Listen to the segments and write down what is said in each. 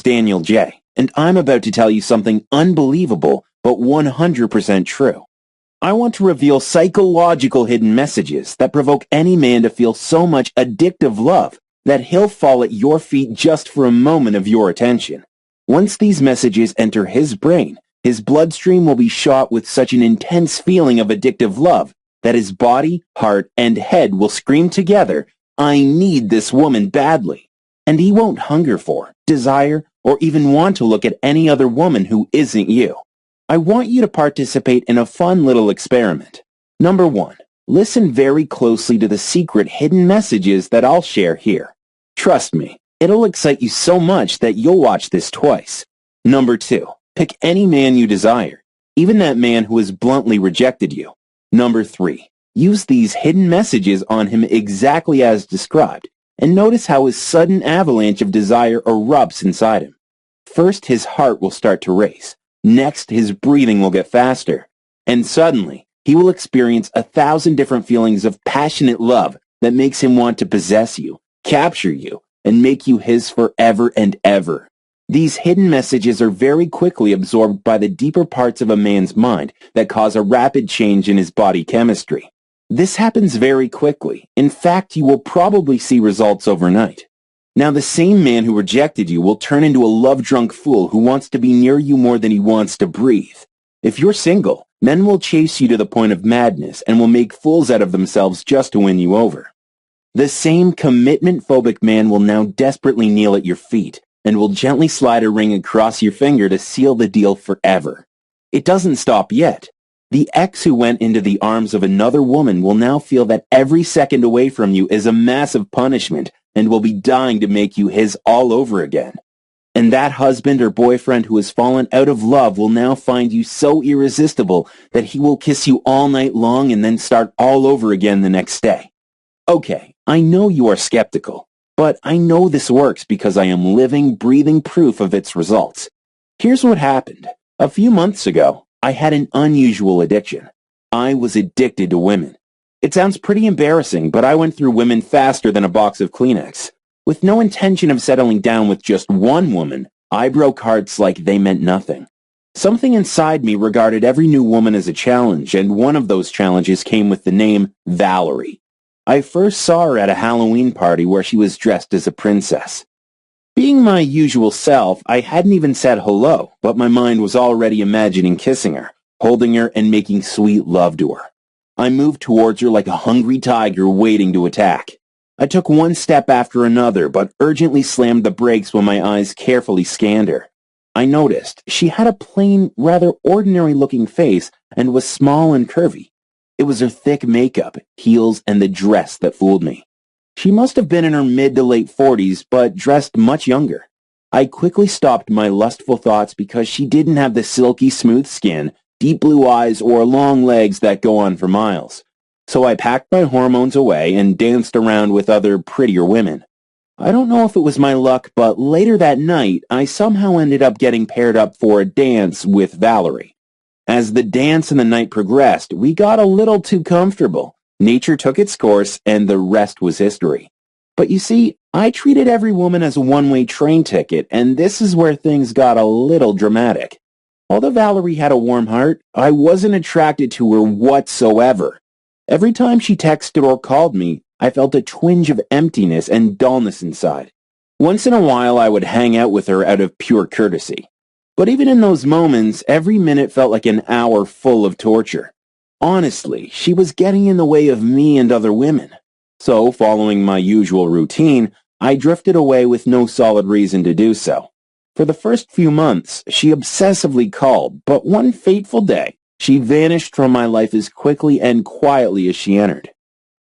Daniel J., and I'm about to tell you something unbelievable but 100% true. I want to reveal psychological hidden messages that provoke any man to feel so much addictive love that he'll fall at your feet just for a moment of your attention. Once these messages enter his brain, his bloodstream will be shot with such an intense feeling of addictive love that his body, heart, and head will scream together, "I need this woman badly." And he won't hunger for, desire, or even want to look at any other woman who isn't you. I want you to participate in a fun little experiment. Number 1, listen very closely to the secret hidden messages that I'll share here. Trust me, it'll excite you so much that you'll watch this twice. Number 2, pick any man you desire, even that man who has bluntly rejected you. Number 3, use these hidden messages on him exactly as described, and notice how his sudden avalanche of desire erupts inside him. First, his heart will start to race. Next, his breathing will get faster. And suddenly, he will experience 1,000 different feelings of passionate love that makes him want to possess you, capture you, and make you his forever and ever. These hidden messages are very quickly absorbed by the deeper parts of a man's mind that cause a rapid change in his body chemistry. This happens very quickly. In fact, you will probably see results overnight. Now, the same man who rejected you will turn into a love-drunk fool who wants to be near you more than he wants to breathe. If you're single, men will chase you to the point of madness and will make fools out of themselves just to win you over. The same commitment-phobic man will now desperately kneel at your feet and will gently slide a ring across your finger to seal the deal forever. It doesn't stop yet. The ex who went into the arms of another woman will now feel that every second away from you is a massive punishment and will be dying to make you his all over again. And that husband or boyfriend who has fallen out of love will now find you so irresistible that he will kiss you all night long and then start all over again the next day. Okay, I know you are skeptical, but I know this works because I am living, breathing proof of its results. Here's what happened. A few months ago, I had an unusual addiction. I was addicted to women. It sounds pretty embarrassing, but I went through women faster than a box of Kleenex. With no intention of settling down with just one woman, I broke hearts like they meant nothing. Something inside me regarded every new woman as a challenge, and one of those challenges came with the name Valerie. I first saw her at a Halloween party where she was dressed as a princess. Being my usual self, I hadn't even said hello, but my mind was already imagining kissing her, holding her, and making sweet love to her. I moved towards her like a hungry tiger waiting to attack. I took one step after another, but urgently slammed the brakes when my eyes carefully scanned her. I noticed she had a plain, rather ordinary-looking face and was small and curvy. It was her thick makeup, heels, and the dress that fooled me. She must have been in her mid to late 40s, but dressed much younger. I quickly stopped my lustful thoughts because she didn't have the silky smooth skin, deep blue eyes, or long legs that go on for miles. So I packed my hormones away and danced around with other prettier women. I don't know if it was my luck, but later that night, I somehow ended up getting paired up for a dance with Valerie. As the dance and the night progressed, we got a little too comfortable. Nature took its course, and the rest was history. But you see, I treated every woman as a one-way train ticket, and this is where things got a little dramatic. Although Valerie had a warm heart, I wasn't attracted to her whatsoever. Every time she texted or called me, I felt a twinge of emptiness and dullness inside. Once in a while, I would hang out with her out of pure courtesy. But even in those moments, every minute felt like an hour full of torture. Honestly, she was getting in the way of me and other women. So, following my usual routine, I drifted away with no solid reason to do so. For the first few months, she obsessively called, but one fateful day, she vanished from my life as quickly and quietly as she entered.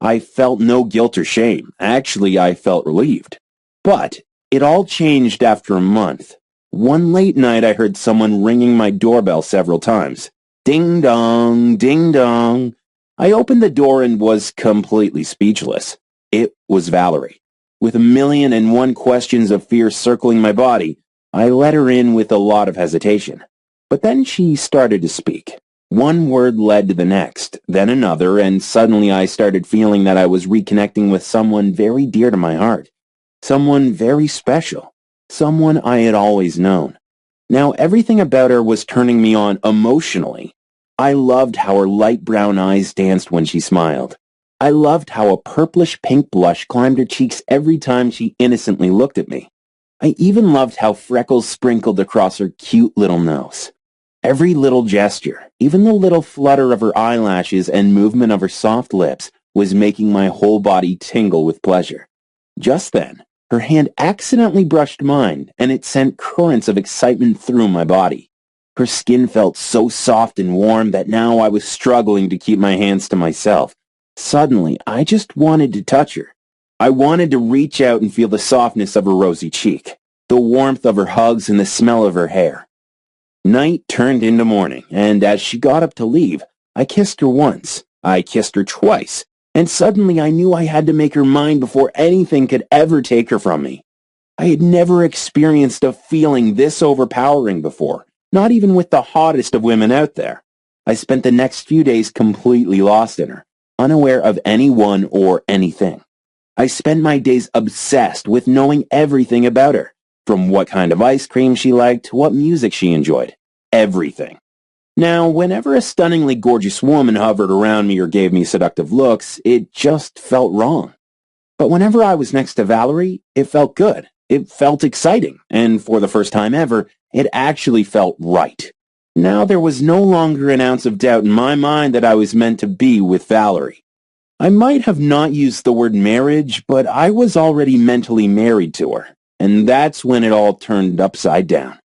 I felt no guilt or shame. Actually, I felt relieved. But it all changed after a month. One late night, I heard someone ringing my doorbell several times. Ding dong, ding dong. I opened the door and was completely speechless. It was Valerie. With 1,000,001 questions of fear circling my body, I let her in with a lot of hesitation. But then she started to speak. One word led to the next, then another, and suddenly I started feeling that I was reconnecting with someone very dear to my heart. Someone very special. someone I had always known. Now everything about her was turning me on emotionally. I loved how her light brown eyes danced when she smiled. I loved how a purplish pink blush climbed her cheeks every time she innocently looked at me. I even loved how freckles sprinkled across her cute little nose. Every little gesture, even the little flutter of her eyelashes and movement of her soft lips, was making my whole body tingle with pleasure. Just then, her hand accidentally brushed mine, and it sent currents of excitement through my body. Her skin felt so soft and warm that now I was struggling to keep my hands to myself. Suddenly, I just wanted to touch her. I wanted to reach out and feel the softness of her rosy cheek, the warmth of her hugs, and the smell of her hair. Night turned into morning, and as she got up to leave, I kissed her once. I kissed her twice, and suddenly I knew I had to make her mine before anything could ever take her from me. I had never experienced a feeling this overpowering before, not even with the hottest of women out there. I spent the next few days completely lost in her, unaware of anyone or anything. I spent my days obsessed with knowing everything about her, from what kind of ice cream she liked to what music she enjoyed. Everything. Now, whenever a stunningly gorgeous woman hovered around me or gave me seductive looks, it just felt wrong. But whenever I was next to Valerie, it felt good. It felt exciting, and for the first time ever, it actually felt right. Now there was no longer an ounce of doubt in my mind that I was meant to be with Valerie. I might have not used the word marriage, but I was already mentally married to her, and that's when it all turned upside down.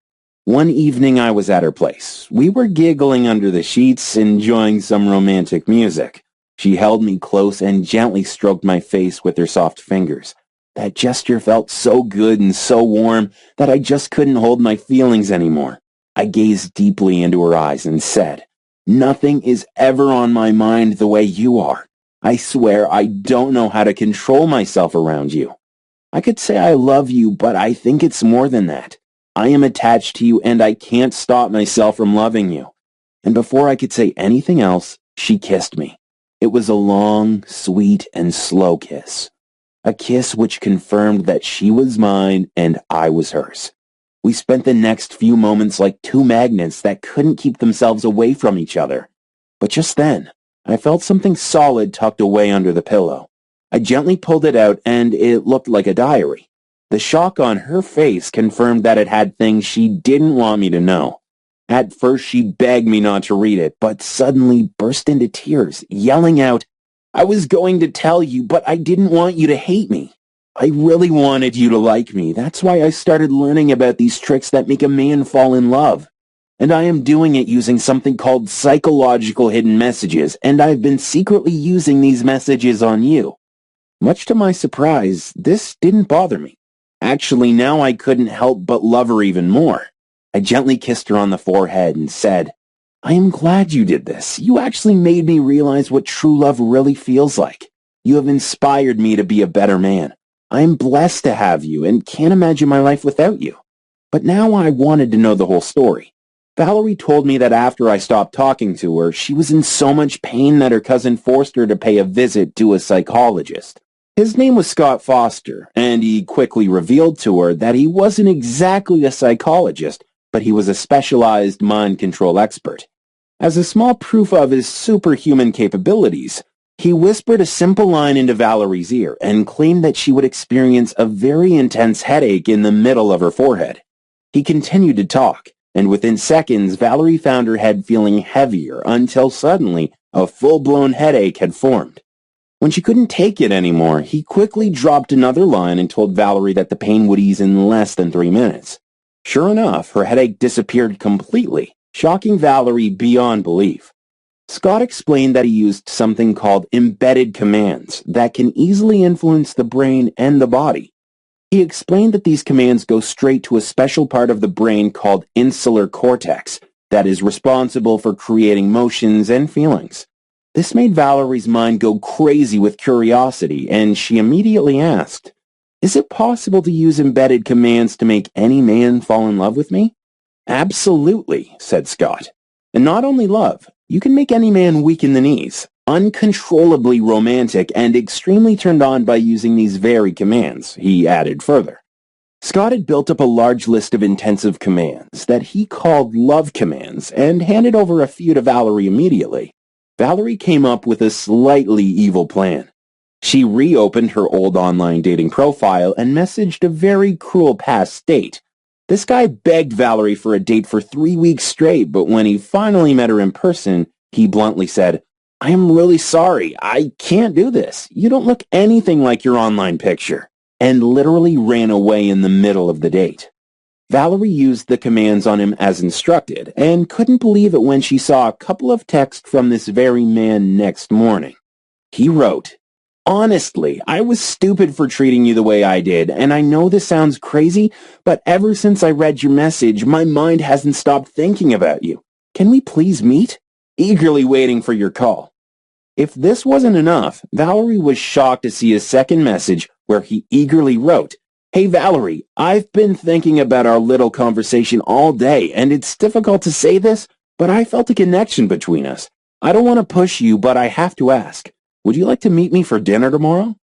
One evening I was at her place. We were giggling under the sheets, enjoying some romantic music. She held me close and gently stroked my face with her soft fingers. That gesture felt so good and so warm that I just couldn't hold my feelings anymore. I gazed deeply into her eyes and said, "Nothing is ever on my mind the way you are. I swear I don't know how to control myself around you. I could say I love you, but I think it's more than that. I am attached to you and I can't stop myself from loving you." And before I could say anything else, she kissed me. It was a long, sweet, and slow kiss. A kiss which confirmed that she was mine and I was hers. We spent the next few moments like two magnets that couldn't keep themselves away from each other. But just then, I felt something solid tucked away under the pillow. I gently pulled it out and it looked like a diary. The shock on her face confirmed that it had things she didn't want me to know. At first she begged me not to read it, but suddenly burst into tears, yelling out, "I was going to tell you, but I didn't want you to hate me. I really wanted you to like me. That's why I started learning about these tricks that make a man fall in love. And I am doing it using something called psychological hidden messages, and I've been secretly using these messages on you." Much to my surprise, this didn't bother me. Actually, now I couldn't help but love her even more. I gently kissed her on the forehead and said, "I am glad you did this. You actually made me realize what true love really feels like. You have inspired me to be a better man. I am blessed to have you and can't imagine my life without you." But now I wanted to know the whole story. Valerie told me that after I stopped talking to her, she was in so much pain that her cousin forced her to pay a visit to a psychologist. His name was Scott Foster, and he quickly revealed to her that he wasn't exactly a psychologist, but he was a specialized mind control expert. As a small proof of his superhuman capabilities, he whispered a simple line into Valerie's ear and claimed that she would experience a very intense headache in the middle of her forehead. He continued to talk, and within seconds, Valerie found her head feeling heavier until suddenly a full-blown headache had formed. When she couldn't take it anymore, he quickly dropped another line and told Valerie that the pain would ease in less than 3 minutes. Sure enough, her headache disappeared completely, shocking Valerie beyond belief. Scott explained that he used something called embedded commands that can easily influence the brain and the body. He explained that these commands go straight to a special part of the brain called insular cortex that is responsible for creating motions and feelings. This made Valerie's mind go crazy with curiosity, and she immediately asked, "Is it possible to use embedded commands to make any man fall in love with me?" "Absolutely," said Scott. "And not only love, you can make any man weak in the knees, uncontrollably romantic, and extremely turned on by using these very commands," he added further. Scott had built up a large list of intensive commands that he called love commands and handed over a few to Valerie immediately. Valerie came up with a slightly evil plan. She reopened her old online dating profile and messaged a very cruel past date. This guy begged Valerie for a date for 3 weeks straight, but when he finally met her in person, he bluntly said, "I am really sorry. I can't do this. You don't look anything like your online picture," and literally ran away in the middle of the date. Valerie used the commands on him as instructed and couldn't believe it when she saw a couple of texts from this very man next morning. He wrote, "Honestly, I was stupid for treating you the way I did, and I know this sounds crazy, but ever since I read your message, my mind hasn't stopped thinking about you. Can we please meet? Eagerly waiting for your call." If this wasn't enough, Valerie was shocked to see a second message where he eagerly wrote, "Hey Valerie, I've been thinking about our little conversation all day, and it's difficult to say this, but I felt a connection between us. I don't want to push you, but I have to ask. Would you like to meet me for dinner tomorrow?"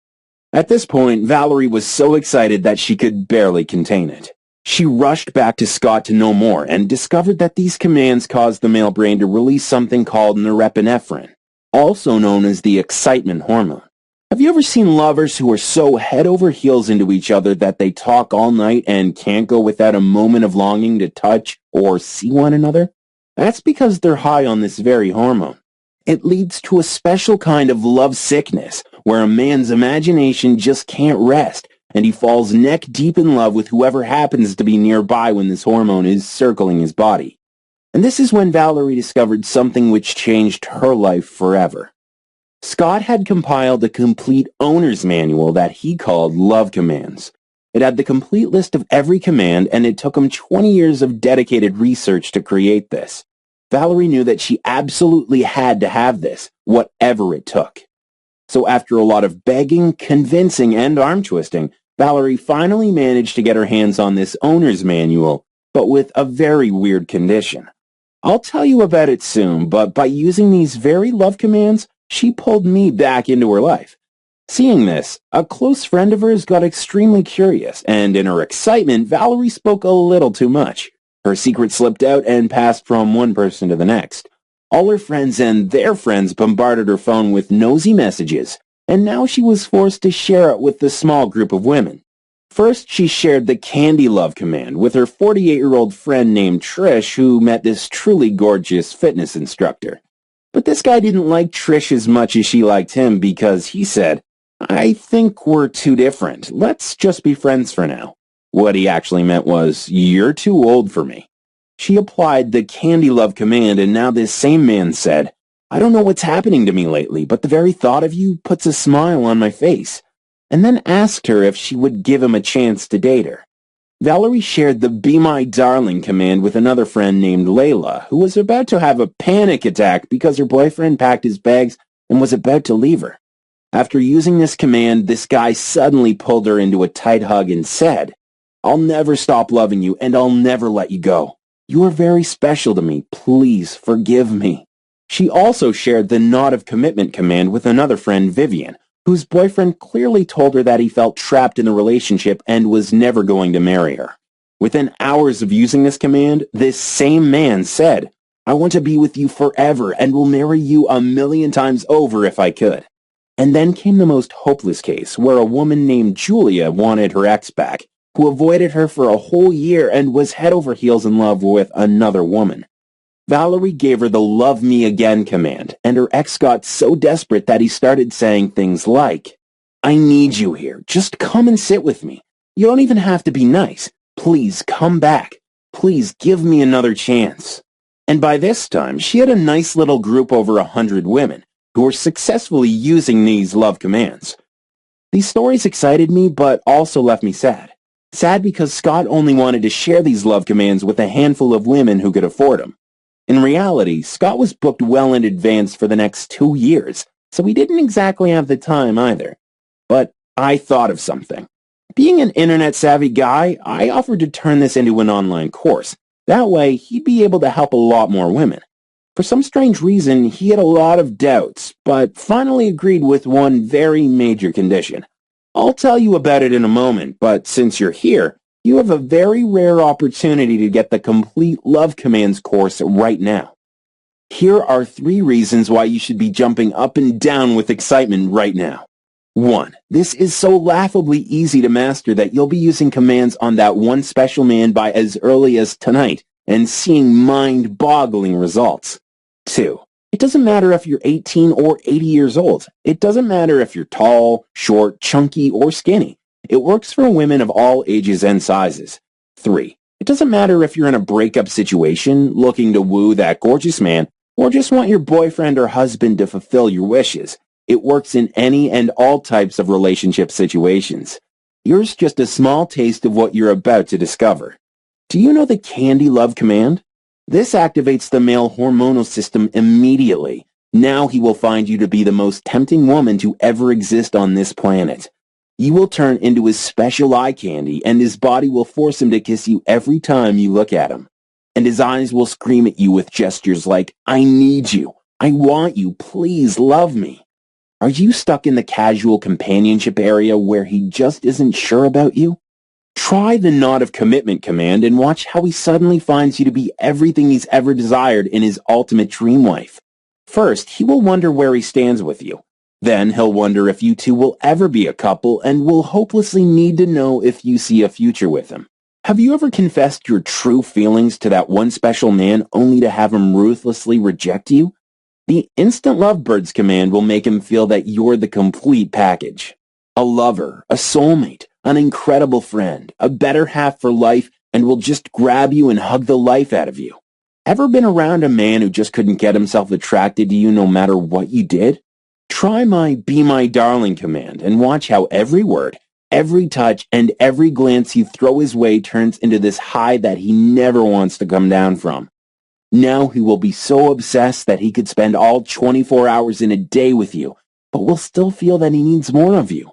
At this point, Valerie was so excited that she could barely contain it. She rushed back to Scott to know more and discovered that these commands caused the male brain to release something called norepinephrine, also known as the excitement hormone. Have you ever seen lovers who are so head over heels into each other that they talk all night and can't go without a moment of longing to touch or see one another? That's because they're high on this very hormone. It leads to a special kind of love sickness where a man's imagination just can't rest, and he falls neck deep in love with whoever happens to be nearby when this hormone is circling his body. And this is when Valerie discovered something which changed her life forever. Scott had compiled a complete owner's manual that he called Love Commands. It had the complete list of every command, and it took him 20 years of dedicated research to create this. Valerie knew that she absolutely had to have this, whatever it took. So after a lot of begging, convincing, and arm twisting, Valerie finally managed to get her hands on this owner's manual, but with a very weird condition. I'll tell you about it soon, but by using these very love commands, she pulled me back into her life. Seeing this, a close friend of hers got extremely curious, and in her excitement, Valerie spoke a little too much. Her secret slipped out and passed from one person to the next. All her friends and their friends bombarded her phone with nosy messages, and now she was forced to share it with the small group of women. First, she shared the candy love command with her 48-year-old friend named Trish, who met this truly gorgeous fitness instructor. But this guy didn't like Trish as much as she liked him because he said, "I think we're too different. Let's just be friends for now." What he actually meant was, "You're too old for me." She applied the candy love command, and now this same man said, "I don't know what's happening to me lately, but the very thought of you puts a smile on my face," and then asked her if she would give him a chance to date her. Valerie shared the Be My Darling command with another friend named Layla, who was about to have a panic attack because her boyfriend packed his bags and was about to leave her. After using this command, this guy suddenly pulled her into a tight hug and said, "I'll never stop loving you, and I'll never let you go. You are very special to me. Please forgive me." She also shared the Knot of Commitment command with another friend, Vivian, whose boyfriend clearly told her that he felt trapped in the relationship and was never going to marry her. Within hours of using this command, this same man said, "I want to be with you forever and will marry you 1,000,000 times over if I could." And then came the most hopeless case, where a woman named Julia wanted her ex back, who avoided her for a whole year and was head over heels in love with another woman. Valerie gave her the Love Me Again command, and her ex got so desperate that he started saying things like, "I need you here. Just come and sit with me. You don't even have to be nice. Please come back. Please give me another chance." And by this time, she had a nice little group over 100 women who were successfully using these love commands. These stories excited me, but also left me sad. Sad because Scott only wanted to share these love commands with a handful of women who could afford them. In reality, Scott was booked well in advance for the next 2 years, so he didn't exactly have the time either. But I thought of something. Being an internet-savvy guy, I offered to turn this into an online course. That way, he'd be able to help a lot more women. For some strange reason, he had a lot of doubts, but finally agreed with one very major condition. I'll tell you about it in a moment, but since you're here, You have a very rare opportunity to get the complete Love Commands course right now. Here are 3 reasons why you should be jumping up and down with excitement right now. 1. This is so laughably easy to master that you'll be using commands on that one special man by as early as tonight and seeing mind-boggling results. 2. It doesn't matter if you're 18 or 80 years old. It doesn't matter if you're tall, short, chunky, or skinny. It works for women of all ages and sizes. 3. It doesn't matter if you're in a breakup situation, looking to woo that gorgeous man, or just want your boyfriend or husband to fulfill your wishes. It works in any and all types of relationship situations. Here's just a small taste of what you're about to discover. Do you know the Candy Love command? This activates the male hormonal system immediately. Now he will find you to be the most tempting woman to ever exist on this planet. You will turn into his special eye candy, and his body will force him to kiss you every time you look at him. And his eyes will scream at you with gestures like, "I need you. I want you. Please love me." Are you stuck in the casual companionship area where he just isn't sure about you? Try the Knot of Commitment command and watch how he suddenly finds you to be everything he's ever desired in his ultimate dream wife. First, he will wonder where he stands with you. Then he'll wonder if you two will ever be a couple and will hopelessly need to know if you see a future with him. Have you ever confessed your true feelings to that one special man only to have him ruthlessly reject you? The Instant Lovebirds command will make him feel that you're the complete package. A lover, a soulmate, an incredible friend, a better half for life, and will just grab you and hug the life out of you. Ever been around a man who just couldn't get himself attracted to you no matter what you did? Try my Be My Darling command and watch how every word, every touch, and every glance you throw his way turns into this high that he never wants to come down from. Now he will be so obsessed that he could spend all 24 hours in a day with you, but will still feel that he needs more of you.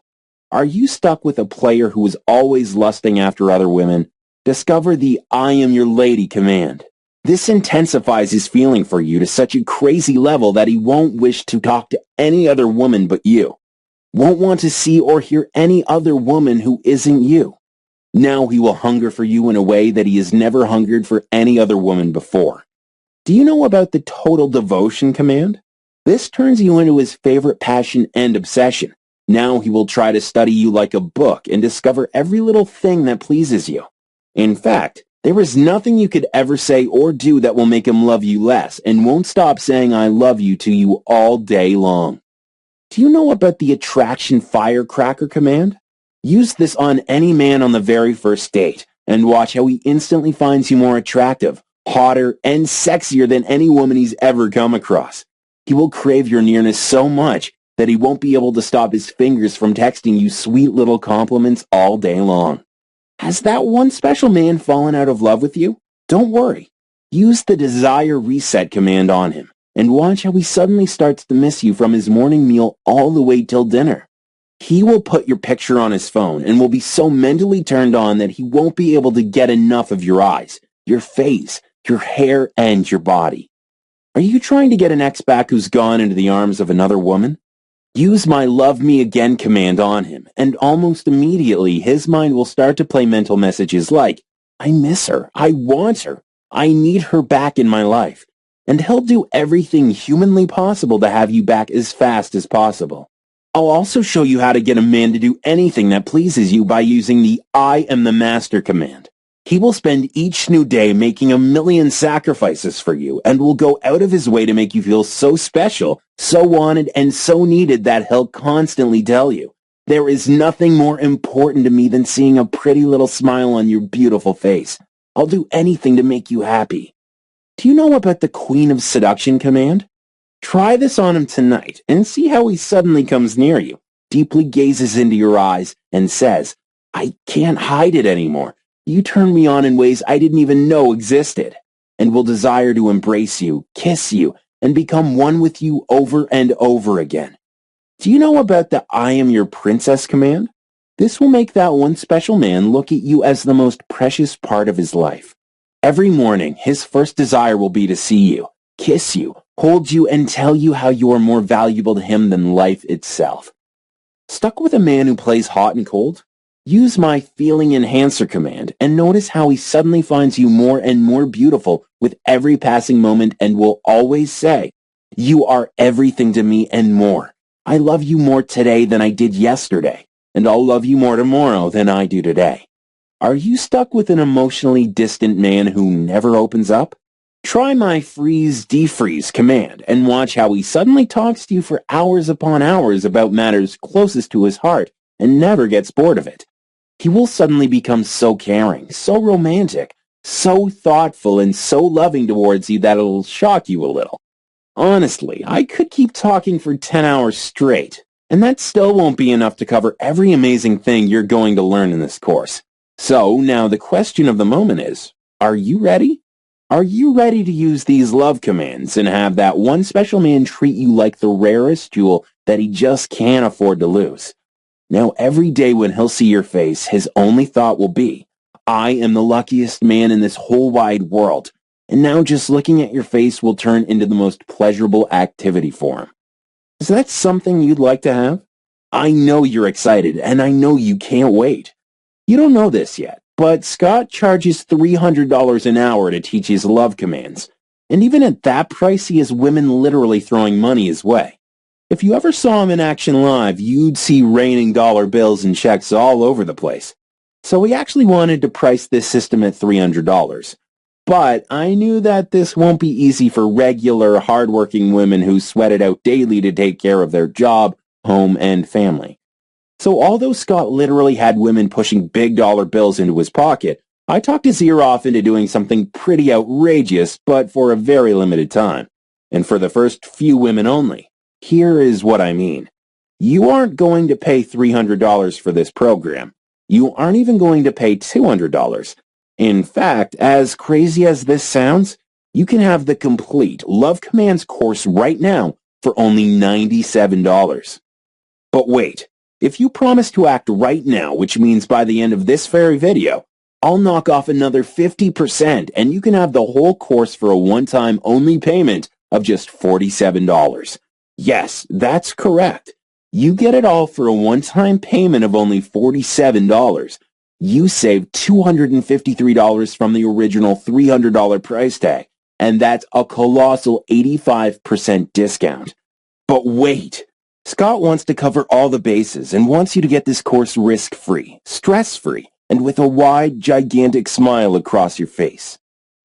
Are you stuck with a player who is always lusting after other women? Discover the I Am Your Lady command. This intensifies his feeling for you to such a crazy level that he won't wish to talk to any other woman but you. Won't want to see or hear any other woman who isn't you. Now he will hunger for you in a way that he has never hungered for any other woman before. Do you know about the Total Devotion command? This turns you into his favorite passion and obsession. Now he will try to study you like a book and discover every little thing that pleases you. In fact, there is nothing you could ever say or do that will make him love you less and won't stop saying I love you to you all day long. Do you know about the Attraction Firecracker command? Use this on any man on the very first date and watch how he instantly finds you more attractive, hotter, and sexier than any woman he's ever come across. He will crave your nearness so much that he won't be able to stop his fingers from texting you sweet little compliments all day long. Has that one special man fallen out of love with you? Don't worry. Use the Desire Reset command on him and watch how he suddenly starts to miss you from his morning meal all the way till dinner. He will put your picture on his phone and will be so mentally turned on that he won't be able to get enough of your eyes, your face, your hair, and your body. Are you trying to get an ex back who's gone into the arms of another woman? Use my Love Me Again command on him, and almost immediately his mind will start to play mental messages like, I miss her, I want her, I need her back in my life, and he'll do everything humanly possible to have you back as fast as possible. I'll also show you how to get a man to do anything that pleases you by using the I Am the Master command. He will spend each new day making a million sacrifices for you and will go out of his way to make you feel so special, so wanted, and so needed that he'll constantly tell you, there is nothing more important to me than seeing a pretty little smile on your beautiful face. I'll do anything to make you happy. Do you know about the Queen of Seduction command? Try this on him tonight and see how he suddenly comes near you, deeply gazes into your eyes, and says, I can't hide it anymore. You turn me on in ways I didn't even know existed, and will desire to embrace you, kiss you, and become one with you over and over again. Do you know about the I Am Your Princess command? This will make that one special man look at you as the most precious part of his life. Every morning, his first desire will be to see you, kiss you, hold you, and tell you how you are more valuable to him than life itself. Stuck with a man who plays hot and cold? Use my feeling enhancer command and notice how he suddenly finds you more and more beautiful with every passing moment and will always say, "You are everything to me and more. I love you more today than I did yesterday, and I'll love you more tomorrow than I do today." Are you stuck with an emotionally distant man who never opens up? Try my freeze-defreeze command and watch how he suddenly talks to you for hours upon hours about matters closest to his heart and never gets bored of it. He will suddenly become so caring, so romantic, so thoughtful, and so loving towards you that it'll shock you a little. Honestly, I could keep talking for 10 hours straight, and that still won't be enough to cover every amazing thing you're going to learn in this course. So now the question of the moment is, are you ready? Are you ready to use these love commands and have that one special man treat you like the rarest jewel that he just can't afford to lose? Now every day when he'll see your face, his only thought will be, "I am the luckiest man in this whole wide world." And now just looking at your face will turn into the most pleasurable activity for him. Is that something you'd like to have? I know you're excited, and I know you can't wait. You don't know this yet, but Scott charges $300 an hour to teach his love commands. And even at that price, he has women literally throwing money his way. If you ever saw him in action live, you'd see raining dollar bills and checks all over the place. So we actually wanted to price this system at $300. But I knew that this won't be easy for regular, hardworking women who sweat it out daily to take care of their job, home, and family. So although Scott literally had women pushing big dollar bills into his pocket, I talked his ear off into doing something pretty outrageous, but for a very limited time. And for the first few women only. Here is what I mean. You aren't going to pay $300 for this program. You aren't even going to pay $200. In fact, as crazy as this sounds, you can have the complete Love Commands course right now for only $97. But wait, if you promise to act right now, which means by the end of this very video, I'll knock off another 50% and you can have the whole course for a one-time only payment of just $47. Yes, that's correct. You get it all for a one-time payment of only $47. You save $253 from the original $300 price tag, and that's a colossal 85% discount. But wait, Scott wants to cover all the bases and wants you to get this course risk-free, stress-free, and with a wide, gigantic smile across your face.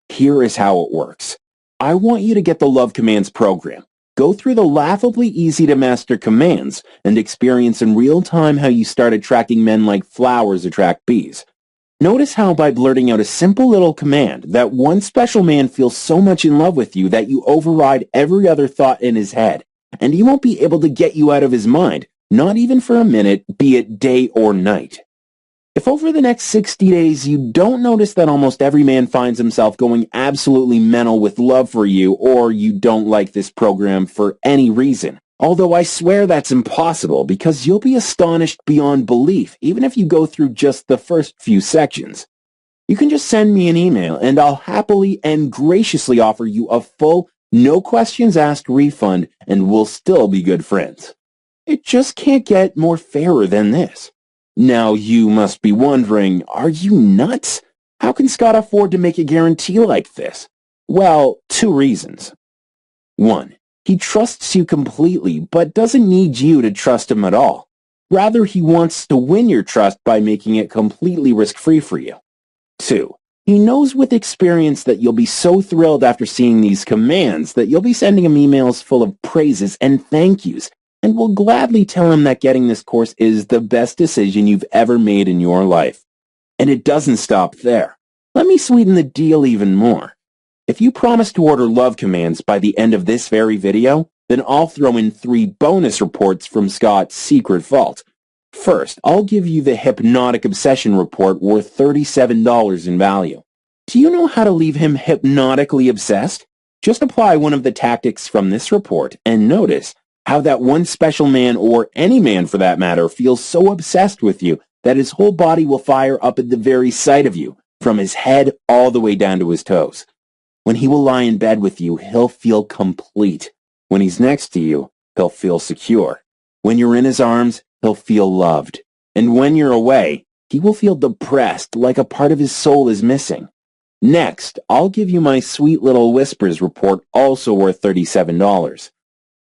Here is how it works. I want you to get the Love Commands program. Go through the laughably easy-to-master commands and experience in real time how you start attracting men like flowers attract bees. Notice how by blurting out a simple little command, that one special man feels so much in love with you that you override every other thought in his head, and he won't be able to get you out of his mind, not even for a minute, be it day or night. If over the next 60 days you don't notice that almost every man finds himself going absolutely mental with love for you, or you don't like this program for any reason, although I swear that's impossible because you'll be astonished beyond belief even if you go through just the first few sections, you can just send me an email and I'll happily and graciously offer you a full, no questions asked refund and we'll still be good friends. It just can't get more fairer than this. Now you must be wondering, are you nuts? How can Scott afford to make a guarantee like this? Well, 2 reasons. 1. He trusts you completely, but doesn't need you to trust him at all. Rather, he wants to win your trust by making it completely risk-free for you. 2. He knows with experience that you'll be so thrilled after seeing these commands that you'll be sending him emails full of praises and thank yous, and will gladly tell him that getting this course is the best decision you've ever made in your life. And it doesn't stop there. Let me sweeten the deal even more. If you promise to order Love Commands by the end of this very video, then I'll throw in 3 bonus reports from Scott's secret vault. First, I'll give you the Hypnotic Obsession report worth $37 in value. Do you know how to leave him hypnotically obsessed? Just apply one of the tactics from this report and notice how that one special man, or any man for that matter, feels so obsessed with you that his whole body will fire up at the very sight of you, from his head all the way down to his toes. When he will lie in bed with you, he'll feel complete. When he's next to you, he'll feel secure. When you're in his arms, he'll feel loved. And when you're away, He will feel depressed, like a part of his soul is missing. Next, I'll give you my sweet little whispers report, also worth $37.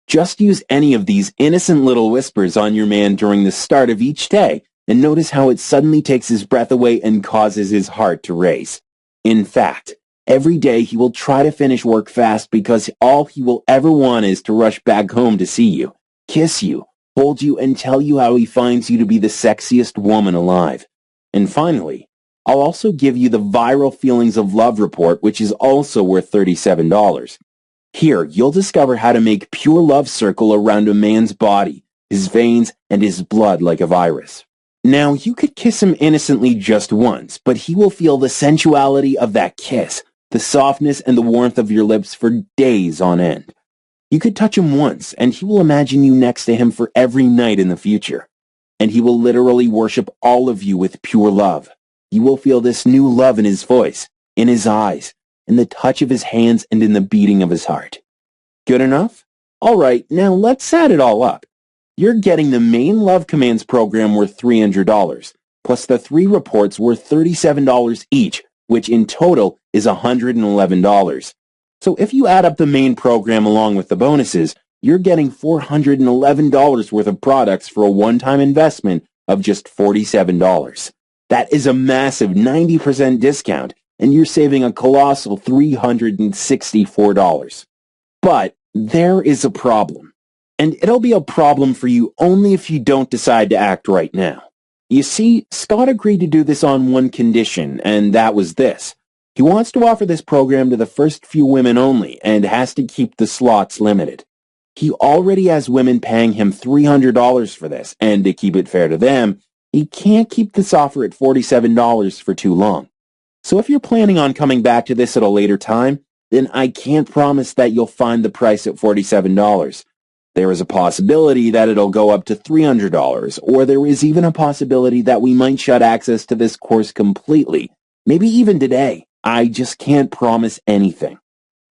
Just use any of these innocent little whispers on your man during the start of each day, and notice how it suddenly takes his breath away and causes his heart to race. In fact, every day he will try to finish work fast because all he will ever want is to rush back home to see you, kiss you, hold you, and tell you how he finds you to be the sexiest woman alive. And finally, I'll also give you the viral feelings of love report, which is also worth $37. Here, you'll discover how to make pure love circle around a man's body, his veins, and his blood like a virus. Now, you could kiss him innocently just once, but he will feel the sensuality of that kiss, the softness and the warmth of your lips for days on end. You could touch him once, and he will imagine you next to him for every night in the future. And he will literally worship all of you with pure love. You will feel this new love in his voice, in his eyes, in the touch of his hands, and in the beating of his heart. Good enough? All right, now let's add it all up. You're getting the main Love Commands program worth $300, plus the 3 reports worth $37 each, which in total is $111. So if you add up the main program along with the bonuses, you're getting $411 worth of products for a one-time investment of just $47. That is a massive 90% discount, and you're saving a colossal $364. But there is a problem, and it'll be a problem for you only if you don't decide to act right now. You see, Scott agreed to do this on one condition, and that was this. He wants to offer this program to the first few women only, and has to keep the slots limited. He already has women paying him $300 for this, and to keep it fair to them, he can't keep this offer at $47 for too long. So if you're planning on coming back to this at a later time, then I can't promise that you'll find the price at $47. There is a possibility that it'll go up to $300, or there is even a possibility that we might shut access to this course completely, maybe even today. I just can't promise anything.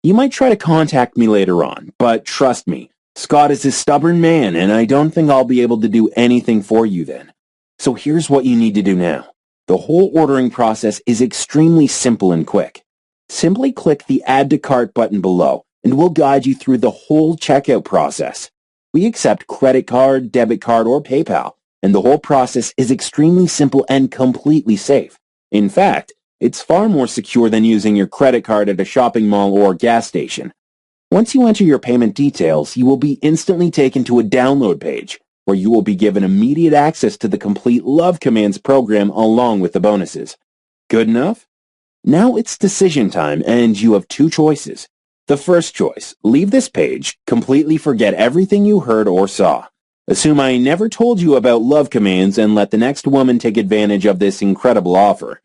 You might try to contact me later on, but trust me, Scott is a stubborn man, and I don't think I'll be able to do anything for you then. So here's what you need to do now. The whole ordering process is extremely simple and quick. Simply click the Add to Cart button below, and we'll guide you through the whole checkout process. We accept credit card, debit card, or PayPal, and the whole process is extremely simple and completely safe. In fact, it's far more secure than using your credit card at a shopping mall or gas station. Once you enter your payment details, you will be instantly taken to a download page, where you will be given immediate access to the complete Love Commands program along with the bonuses. Good enough? Now it's decision time, and you have 2 choices. The first choice, leave this page, completely forget everything you heard or saw. Assume I never told you about Love Commands and let the next woman take advantage of this incredible offer.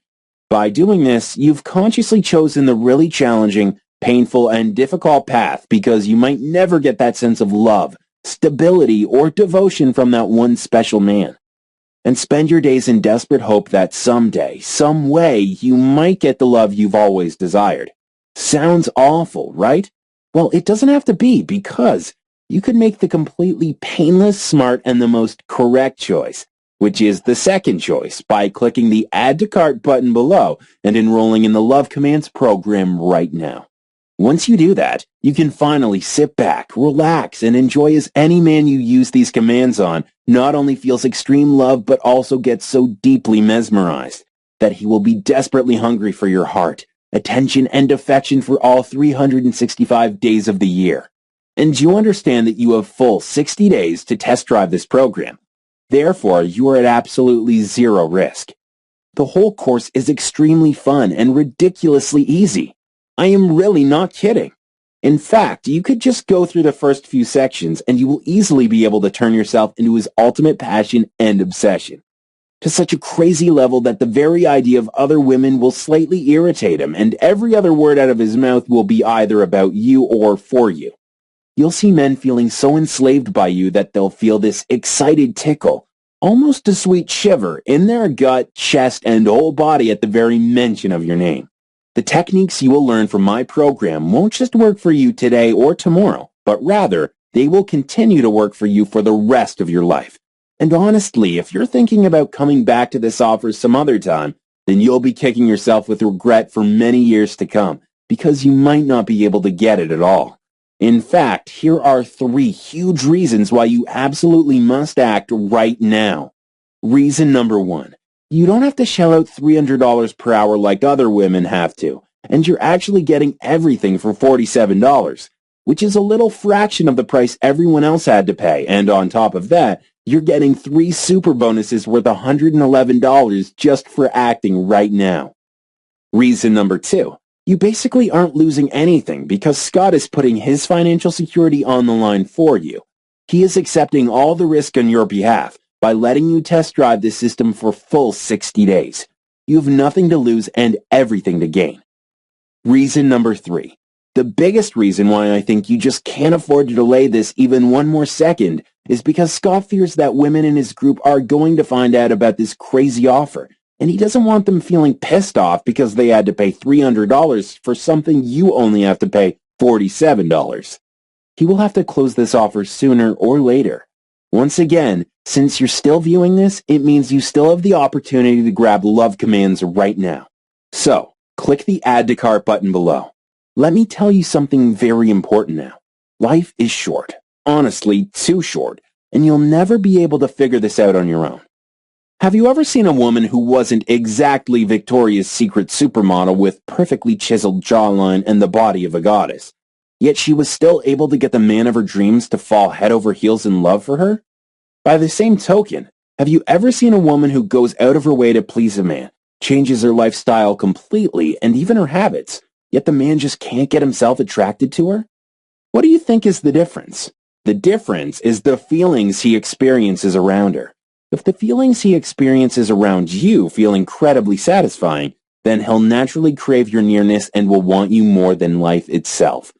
By doing this, you've consciously chosen the really challenging, painful, and difficult path because you might never get that sense of love, stability, or devotion from that one special man. And spend your days in desperate hope that someday, some way, you might get the love you've always desired. Sounds awful, right? Well, it doesn't have to be, because you could make the completely painless, smart, and the most correct choice, which is the second choice, by clicking the Add to Cart button below and enrolling in the Love Commands program right now. Once you do that, you can finally sit back, relax, and enjoy as any man you use these commands on not only feels extreme love but also gets so deeply mesmerized that he will be desperately hungry for your heart, attention, and affection for all 365 days of the year. And you understand that you have full 60 days to test drive this program. Therefore, you are at absolutely zero risk. The whole course is extremely fun and ridiculously easy. I am really not kidding. In fact, you could just go through the first few sections and you will easily be able to turn yourself into his ultimate passion and obsession. To such a crazy level that the very idea of other women will slightly irritate him, and every other word out of his mouth will be either about you or for you. You'll see men feeling so enslaved by you that they'll feel this excited tickle, almost a sweet shiver, in their gut, chest, and whole body at the very mention of your name. The techniques you will learn from my program won't just work for you today or tomorrow, but rather, they will continue to work for you for the rest of your life. And honestly, if you're thinking about coming back to this offer some other time, then you'll be kicking yourself with regret for many years to come, because you might not be able to get it at all. In fact, here are 3 huge reasons why you absolutely must act right now. Reason number 1. You don't have to shell out $300 per hour like other women have to, and you're actually getting everything for $47, which is a little fraction of the price everyone else had to pay, and on top of that, you're getting 3 super bonuses worth $111 just for acting right now. Reason number 2. You basically aren't losing anything because Scott is putting his financial security on the line for you. He is accepting all the risk on your behalf by letting you test drive the system for full 60 days. You have nothing to lose and everything to gain. Reason number 3. The biggest reason why I think you just can't afford to delay this even one more second is because Scott fears that women in his group are going to find out about this crazy offer, and he doesn't want them feeling pissed off because they had to pay $300 for something you only have to pay $47. He will have to close this offer sooner or later. Once again, since you're still viewing this, it means you still have the opportunity to grab love commands right now. So, click the Add to Cart button below. Let me tell you something very important now. Life is short, honestly too short, and you'll never be able to figure this out on your own. Have you ever seen a woman who wasn't exactly Victoria's Secret supermodel with perfectly chiseled jawline and the body of a goddess, yet she was still able to get the man of her dreams to fall head over heels in love for her? By the same token, have you ever seen a woman who goes out of her way to please a man, changes her lifestyle completely and even her habits, yet the man just can't get himself attracted to her? What do you think is the difference? The difference is the feelings he experiences around her. If the feelings he experiences around you feel incredibly satisfying, then he'll naturally crave your nearness and will want you more than life itself.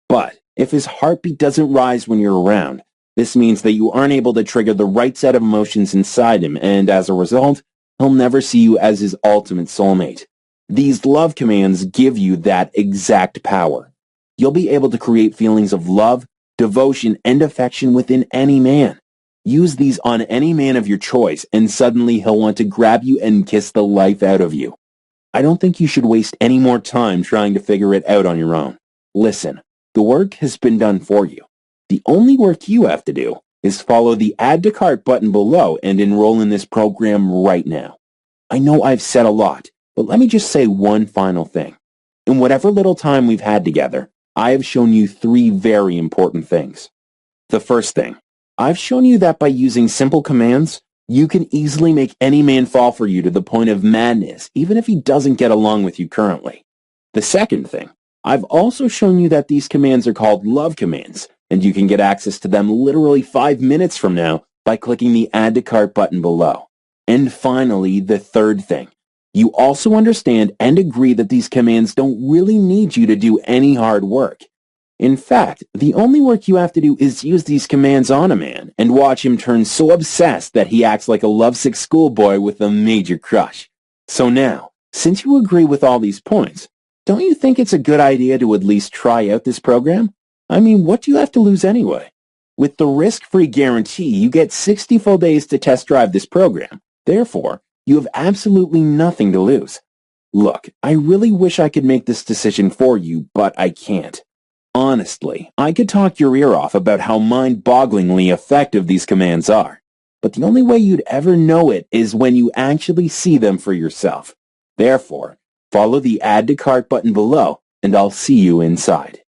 But if his heartbeat doesn't rise when you're around, this means that you aren't able to trigger the right set of emotions inside him, and as a result, he'll never see you as his ultimate soulmate. These love commands give you that exact power. You'll be able to create feelings of love, devotion, and affection within any man. Use these on any man of your choice, and suddenly he'll want to grab you and kiss the life out of you. I don't think you should waste any more time trying to figure it out on your own. Listen, the work has been done for you. The only work you have to do is follow the Add to Cart button below and enroll in this program right now. I know I've said a lot, but let me just say one final thing. In whatever little time we've had together, I have shown you 3 very important things. The first thing, I've shown you that by using simple commands, you can easily make any man fall for you to the point of madness, even if he doesn't get along with you currently. The second thing, I've also shown you that these commands are called love commands, and you can get access to them literally 5 minutes from now by clicking the Add to Cart button below. And finally, the third thing, you also understand and agree that these commands don't really need you to do any hard work. In fact, the only work you have to do is use these commands on a man and watch him turn so obsessed that he acts like a lovesick schoolboy with a major crush. So now, since you agree with all these points, don't you think it's a good idea to at least try out this program? I mean, what do you have to lose anyway? With the risk-free guarantee, you get 60 full days to test drive this program. Therefore, you have absolutely nothing to lose. Look, I really wish I could make this decision for you, but I can't. Honestly, I could talk your ear off about how mind-bogglingly effective these commands are, but the only way you'd ever know it is when you actually see them for yourself. Therefore, follow the Add to Cart button below, and I'll see you inside.